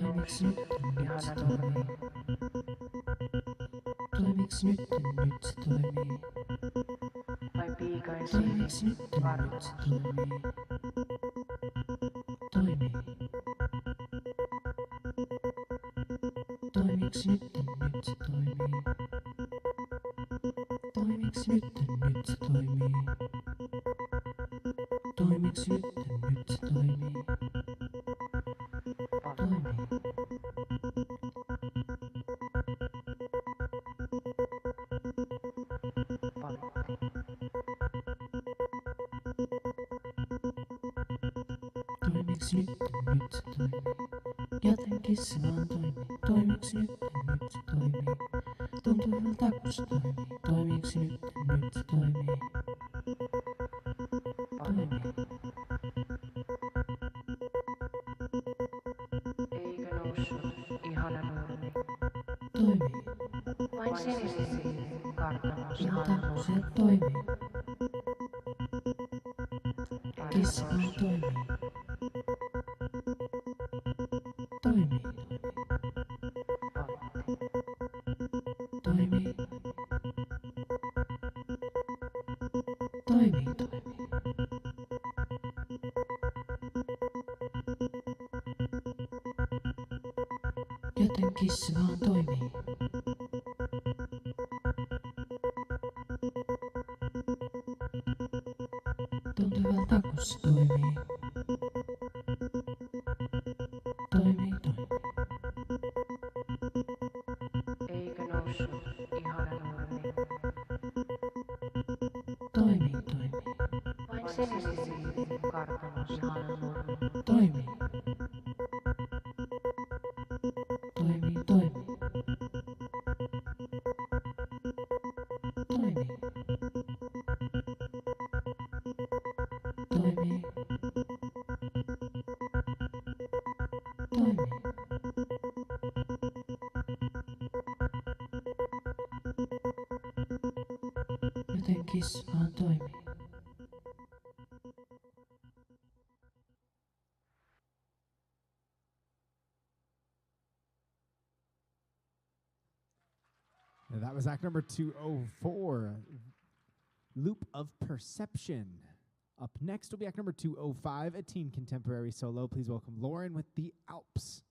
Toimiks nyt se toimii? Toimiks nyt se toimii? Vai piikain Toimiks nyt se toimii? Toimii. Toimiks nyt se toimii? Toimiks nyt se toimii? Toimiks nyt se toimii? Toimii. Toimiks nyt se toimii? Jotenkin se vaan toimii. Toimiks nyt se toimii? Tuntuvalta kun se toimii. Toimiks nyt se toimii? Toimii. Eikö noussut ihana nurmi? Toimii. Vain sinisiin kartanossa Ilta hannu. se toimii. Kissa vaan toimii. Toimii. Toimii. Toimii. Jotenkin se vaan toimii. Tuntuvalta kun se toimii. Toimii. Eikö noussut ihana nurmi? Toimii. Vain sinisiin kartanossa hannu. Toimii. Toimii. Toimii. Toimii. Toimii. Jotenkin se vaan toimii. And that was act number 204, Loop of Perception. Up next will be act number 205, a teen contemporary solo. Please welcome Lauren with The Alps.